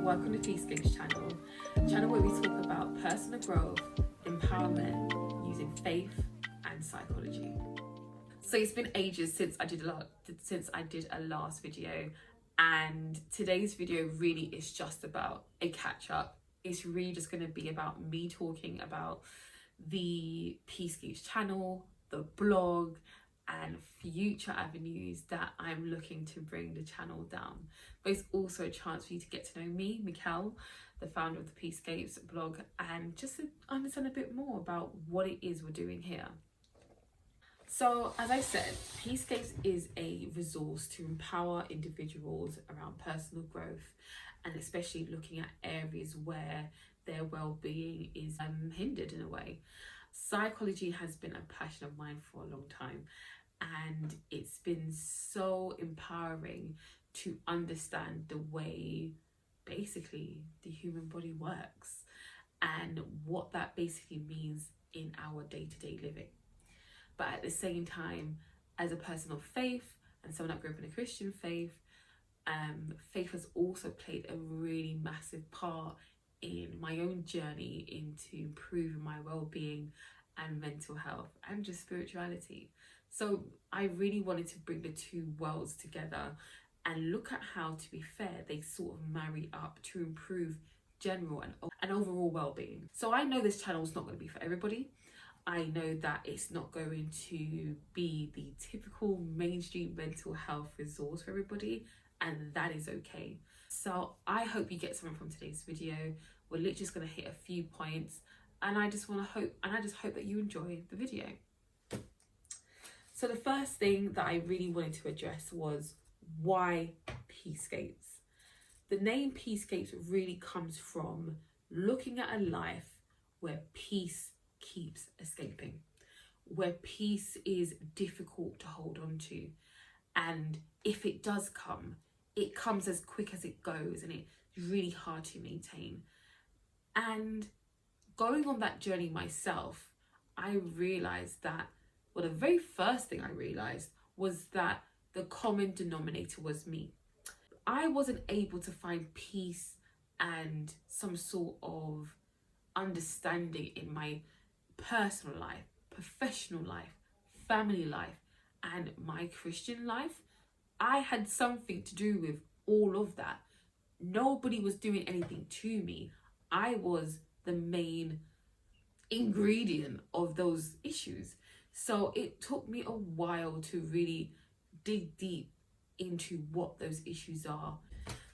welcome to PeaceScapes channel, a channel where we talk about personal growth, empowerment, using faith and psychology. So it's been ages since I did a last video, and today's video really is just about a catch up. It's really just going to be about me talking about the PeaceScapes channel, the blog, and future avenues that I'm looking to bring the channel down. But it's also a chance for you to get to know me, Mikkel, the founder of the PeaceScapes blog, and just to understand a bit more about what it is we're doing here. So as I said, PeaceScapes is a resource to empower individuals around personal growth, and especially looking at areas where their well-being is hindered in a way. Psychology has been a passion of mine for a long time, and it's been so empowering to understand the way basically the human body works and what that basically means in our day-to-day living. But at the same time, as a person of faith and someone that grew up in a Christian faith, faith has also played a really massive part in my own journey into improving my well-being and mental health and just spirituality. So I really wanted to bring the two worlds together and look at how, to be fair, they sort of marry up to improve general and overall well-being. So I know this channel is not going to be for everybody. I know that it's not going to be the typical mainstream mental health resource for everybody, and that is okay. So I hope you get something from today's video. We're literally just going to hit a few points, and I just hope that you enjoy the video. So the first thing that I really wanted to address was why PeaceScapes. The name PeaceScapes really comes from looking at a life where peace keeps escaping, where peace is difficult to hold on to, and if it does come, it comes as quick as it goes, and it's really hard to maintain. And going on that journey myself, I realized that, well, the very first thing I realized was that the common denominator was me. I wasn't able to find peace and some sort of understanding in my personal life, professional life, family life, and my Christian life. I had something to do with all of that. Nobody was doing anything to me. I was the main ingredient of those issues. So it took me a while to really dig deep into what those issues are.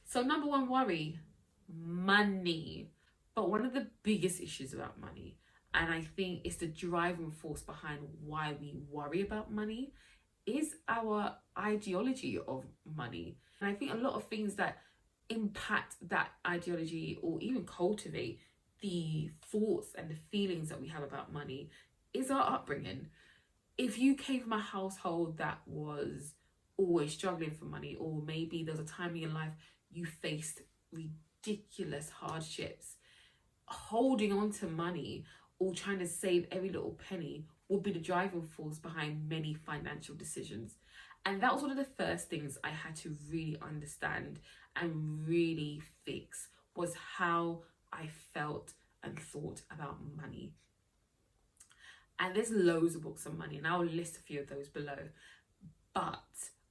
So number one worry, money. But one of the biggest issues about money, and I think it's the driving force behind why we worry about money, is our ideology of money. And I think a lot of things that impact that ideology or even cultivate the thoughts and the feelings that we have about money is our upbringing. If you came from a household that was always struggling for money, or maybe there was a time in your life you faced ridiculous hardships, holding on to money or trying to save every little penny will be the driving force behind many financial decisions. And that was one of the first things I had to really understand and really fix, was how I felt and thought about money. And there's loads of books on money, and I'll list a few of those below. But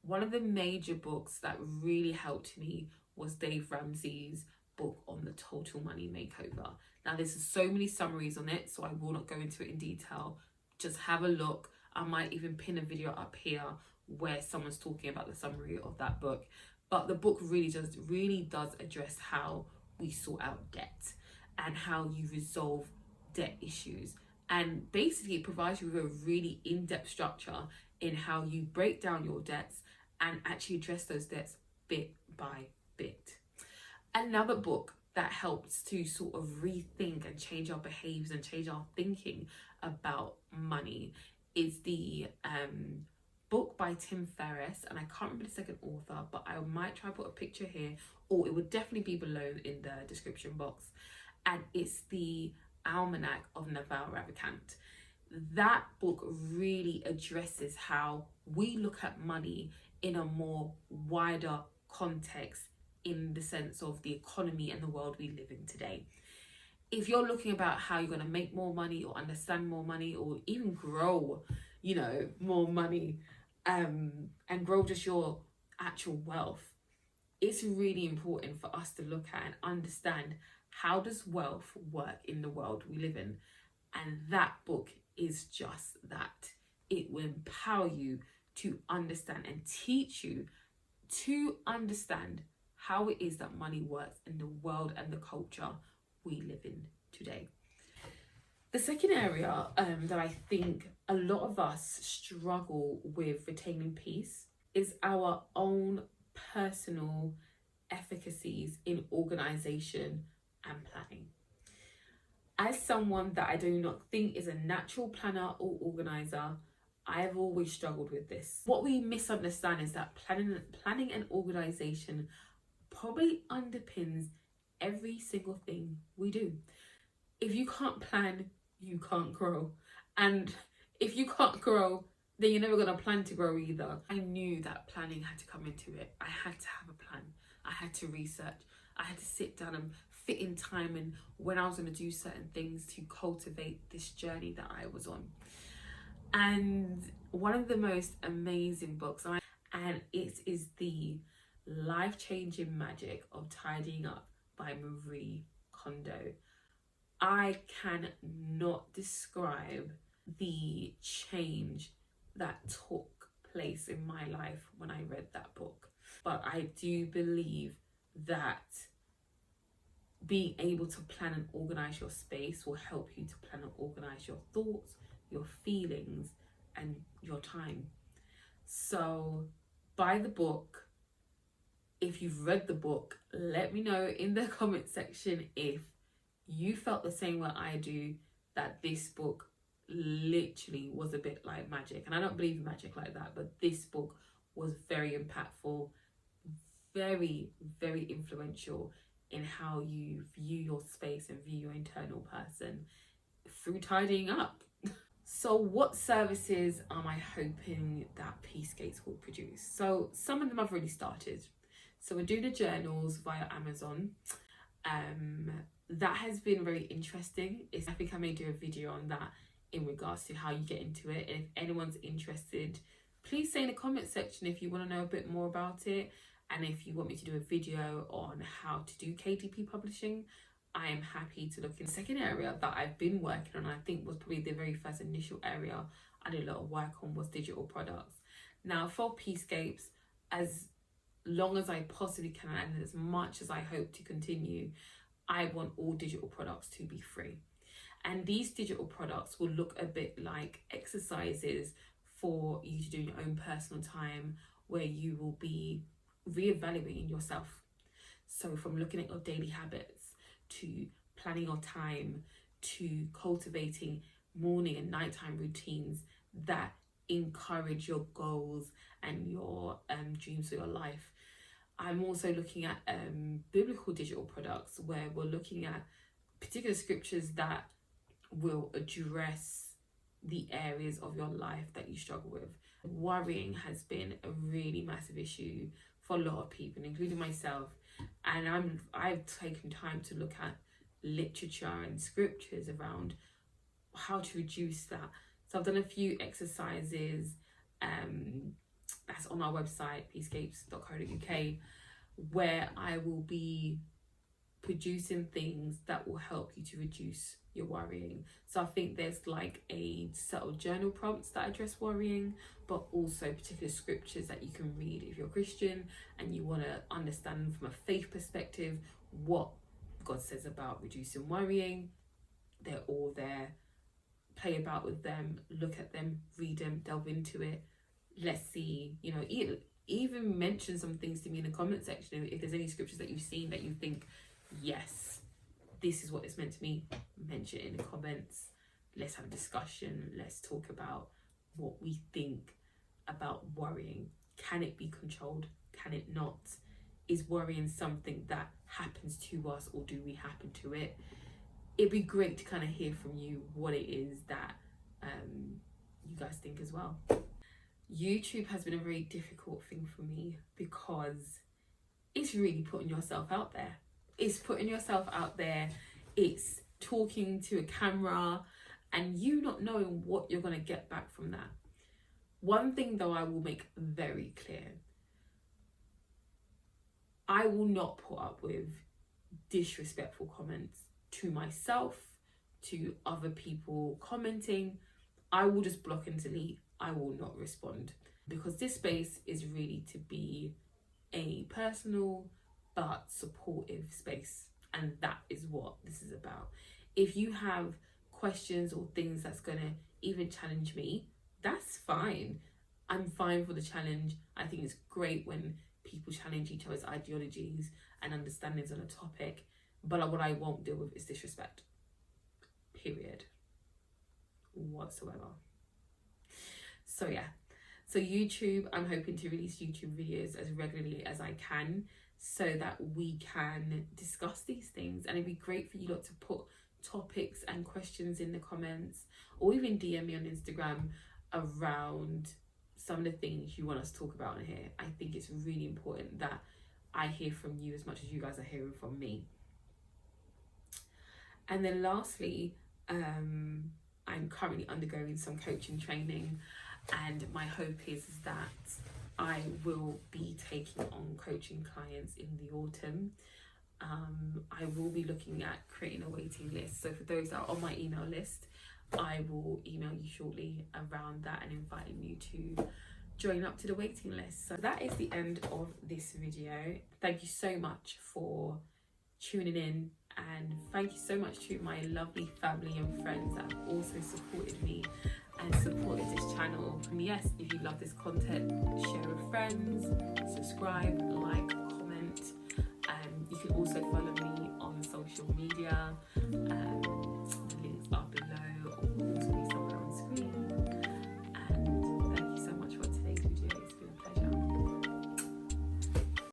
one of the major books that really helped me was Dave Ramsey's book on the Total Money Makeover. Now there's so many summaries on it, so I will not go into it in detail. Just have a look. I might even pin a video up here where someone's talking about the summary of that book. But the book really does address how we sort out debt and how you resolve debt issues. And basically it provides you with a really in-depth structure in how you break down your debts and actually address those debts bit by bit. Another book that helps to sort of rethink and change our behaviors and change our thinking about money is the book by Tim Ferriss, and I can't remember the second author, but I might try to put a picture here, or it would definitely be below in the description box. And it's the Almanac of Naval Ravikant. That book really addresses how we look at money in a more wider context in the sense of the economy and the world we live in today. If you're looking about how you're going to make more money or understand more money or even grow, you know, more money, and grow just your actual wealth, it's really important for us to look at and understand, how does wealth work in the world we live in? And that book is just that. It will empower you to understand and teach you to understand how it is that money works in the world and the culture we live in today. The second area that I think a lot of us struggle with retaining peace is our own personal efficacies in organisation and planning. As someone that I do not think is a natural planner or organiser, I've always struggled with this. What we misunderstand is that planning and organisation probably underpins every single thing we do. If you can't plan, you can't grow. And if you can't grow, then you're never going to plan to grow either. I knew that planning had to come into it. I had to have a plan. I had to research. I had to sit down and fit in time and when I was going to do certain things to cultivate this journey that I was on. And one of the most amazing books, and it is The Life-Changing Magic of Tidying Up by Marie Kondo. I cannot describe the change that took place in my life when I read that book. But I do believe that being able to plan and organize your space will help you to plan and organize your thoughts, your feelings, and your time. So buy the book. If you've read the book, let me know in the comment section if you felt the same way I do, that this book literally was a bit like magic. And I don't believe in magic like that, but this book was very impactful, very, very influential in how you view your space and view your internal person through tidying up. So what services am I hoping that PeaceScapes will produce? So some of them I've already started. So we're doing the journals via Amazon. That has been very interesting. I think I may do a video on that in regards to how you get into it. And if anyone's interested, please say in the comment section if you want to know a bit more about it. And if you want me to do a video on how to do KDP publishing, I am happy to look in. The second area that I've been working on, I think was probably the very first initial area I did a lot of work on, was digital products. Now for PeaceScapes, as long as I possibly can and as much as I hope to continue, I want all digital products to be free. And these digital products will look a bit like exercises for you to do in your own personal time, where you will be reevaluating yourself. So from looking at your daily habits, to planning your time, to cultivating morning and nighttime routines that encourage your goals and your dreams for your life. I'm also looking at biblical digital products, where we're looking at particular scriptures that will address the areas of your life that you struggle with. Worrying has been a really massive issue for a lot of people, including myself, and I've taken time to look at literature and scriptures around how to reduce that. So I've done a few exercises that's on our website, PeaceScapes.co.uk, where I will be producing things that will help you to reduce your worrying. So I think there's like a set of journal prompts that address worrying, but also particular scriptures that you can read if you're Christian and you want to understand from a faith perspective what God says about reducing worrying. They're all there. Play about with them, look at them, read them, delve into it. Let's see, you know, even mention some things to me in the comment section if there's any scriptures that you've seen that you think, yes, this is what it's meant to me. Mention it in the comments. Let's have a discussion. Let's talk about what we think about worrying. Can it be controlled? Can it not? Is worrying something that happens to us, or do we happen to it? It'd be great to kind of hear from you what it is that you guys think as well. YouTube has been a very difficult thing for me because it's really putting yourself out there. It's putting yourself out there. It's talking to a camera and you not knowing what you're going to get back from that. One thing though I will make very clear, I will not put up with disrespectful comments to myself, to other people commenting. I will just block and delete. I will not respond, because this space is really to be a personal but supportive space, and that is what this is about. If you have questions or things that's gonna even challenge me, that's fine. I'm fine for the challenge. I think it's great when people challenge each other's ideologies and understandings on a topic, but what I won't deal with is disrespect, period, whatsoever. So yeah, so YouTube, I'm hoping to release YouTube videos as regularly as I can so that we can discuss these things, and it'd be great for you lot to put topics and questions in the comments, or even DM me on Instagram around some of the things you want us to talk about on here. I think it's really important that I hear from you as much as you guys are hearing from me. And then lastly, I'm currently undergoing some coaching training, and my hope is that I will be taking on coaching clients in the autumn. I will be looking at creating a waiting list. So for those that are on my email list, I will email you shortly around that and inviting you to join up to the waiting list. So that is the end of this video. Thank you so much for tuning in, and thank you so much to my lovely family and friends that have also supported me and supported this channel. And yes, if you love this content, share with friends, subscribe, like,